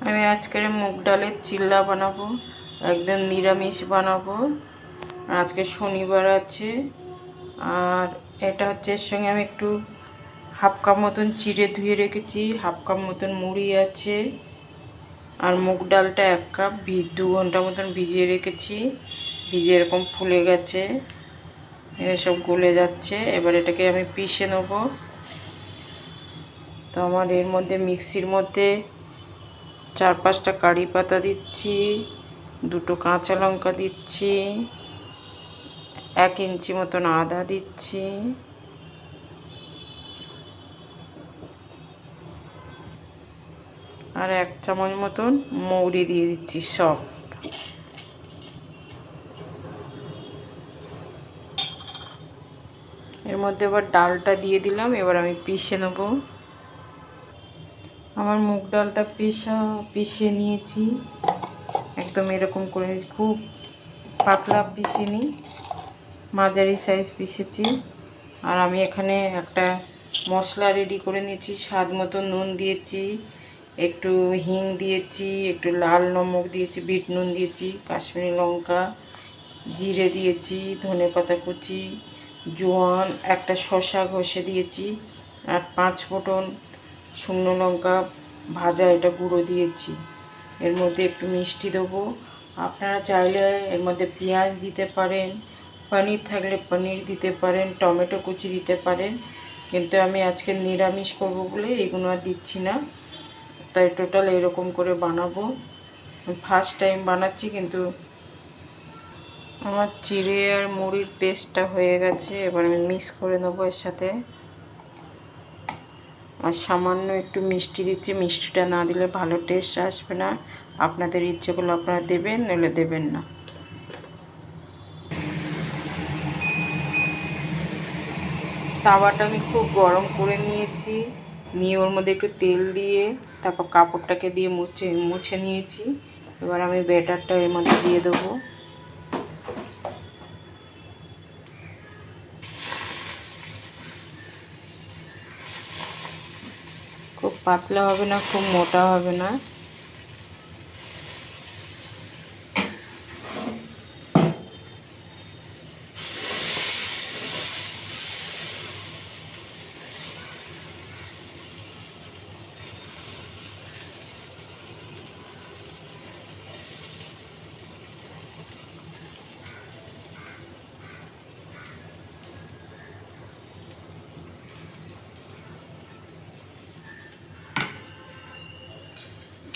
আমি আজকের মুগ ডালের চিল্লা বানাবো, একদম নিরামিষ বানাবো। আজকে শনিবার আছে। আর এটা হচ্ছে এর সঙ্গে আমি একটু হাফ কাপ মতন চিড়ে ধুয়ে রেখেছি, হাফ কাপ মতন মুড়ি আছে, আর মুগ ডালটা 1 কাপ 2 ঘন্টা মতন ভিজিয়ে রেখেছি। ভিজে এরকম ফুলে গেছে, সব গলে যাচ্ছে। এবার এটাকে আমি পিষে নেব। তো আমার এর মধ্যে মিক্সির মধ্যে 4-5টা কারি পাতা দিচ্ছি, 2টো কাঁচা লঙ্কা দিচ্ছি, 1 ইঞ্চি মতন আদা দিচ্ছি, আর 1 চামচ মতন মৌরি দিয়ে দিচ্ছি সব। এর মধ্যে এবার ডালটা দিয়ে দিলাম। এবার আমি পিষে নেব। আমার মুগ ডালটা পিষে নিয়েছি, একদম এরকম করে নিয়েছি। খুব পাতলা পিষিনি, মাঝারি সাইজ পিষেছি। আর আমি এখানে একটা মশলা রেডি করে নিয়েছি। স্বাদ মতো নুন দিয়েছি, একটু হিং দিয়েছি, একটু লাল নমক দিয়েছি, বিট নুন দিয়েছি, কাশ্মীরি লঙ্কা, জিরে দিয়েছি, ধনেপাতা কুচি, জোয়ান, একটা শসা ঘষে দিয়েছি, আর 5 ফোঁটন শুকনো লঙ্কা ভাজা এটা গুঁড়ো দিয়েছি। এর মধ্যে একটু মিষ্টি দেবো। আপনারা চাইলে এর মধ্যে পেঁয়াজ দিতে পারেন, পনির থাকলে পনির দিতে পারেন, টমেটো কুচি দিতে পারেন, কিন্তু আমি আজকে নিরামিষ করব বলে এগুলো আর দিচ্ছি না। তাই টোটাল এরকম করে বানাবো। ফার্স্ট টাইম বানাচ্ছি, কিন্তু আমার চিড়ে আর মুড়ির পেস্টটা হয়ে গেছে। এবার আমি মিক্স করে নেবো এর সাথে। আর সামান্য একটু মিষ্টি দিচ্ছি, মিষ্টিটা না দিলে ভালো টেস্ট আসবে না। আপনাদের ইচ্ছে করলে আপনারা দেবেন, নইলে দেবেন না। তাওয়াটা আমি খুব গরম করে নিয়েছি, নিয়ে ওর মধ্যে একটু তেল দিয়ে তারপর কাপড়টাকে দিয়ে মুছে নিয়েছি। এবার আমি ব্যাটারটা এর মধ্যে দিয়ে দেবো। খুব পাতলা হবে না, খুব মোটা হবে না।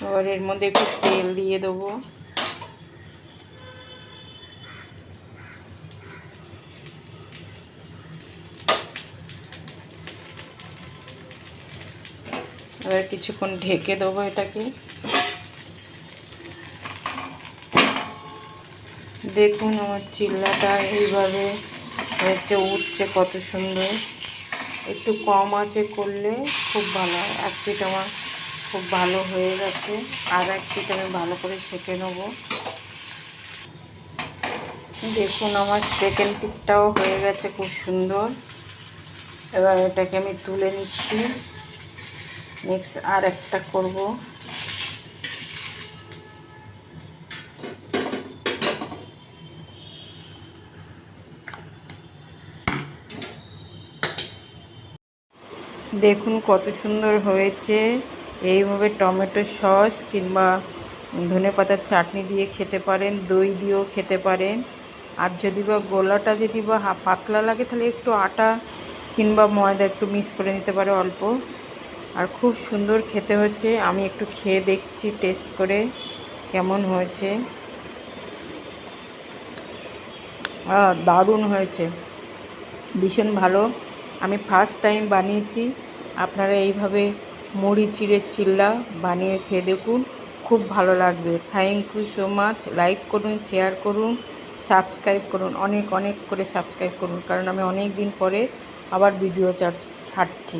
এবার এর মধ্যে একটু তেল দিয়ে দেবো। এবার কিছুক্ষণ ঢেকে দেবো এটাকে। দেখুন আমার চিল্লাটা এইভাবে হয়েছে, উঠছে কত সুন্দর। একটু কম আঁচে করলে খুব ভালো হয়। 1 পিঠ আমার খুব ভালো হয়ে গেছে, আর 1 পিঠ আমি ভালো করে সেঁকে নেব। দেখুন আমার সেকেন্ড পিঠটাও হয়ে গেছে খুব সুন্দর। এবার এটাকে আমি তুলে নিচ্ছি, নেক্সট আর একটা করব। দেখুন কত সুন্দর হয়েছে। এইভাবে টমেটো সস কিংবা ধনেপাতার চাটনি দিয়ে খেতে পারেন, দই দিয়েও খেতে পারেন। আর যদি বা গোলাটা যদি বা পাতলা লাগে, তাহলে একটু আটা কিংবা ময়দা একটু মিক্স করে নিতে পারে অল্প। আর খুব সুন্দর খেতে হচ্ছে। আমি একটু খেয়ে দেখছি টেস্ট করে কেমন হয়েছে। দারুণ হয়েছে, ভীষণ ভালো। আমি ফার্স্ট টাইম বানিয়েছি। আপনারা এইভাবে মুড়ি চিড়ের চিল্লা বানিয়ে খেয়ে দেখুন, খুব ভালো লাগবে। Thank you so much. Like করুন, শেয়ার করুন, সাবস্ক্রাইব করুন, অনেক অনেক করে সাবস্ক্রাইব করুন, কারণ আমি অনেক দিন পরে আবার ভিডিও ছাড়ছি।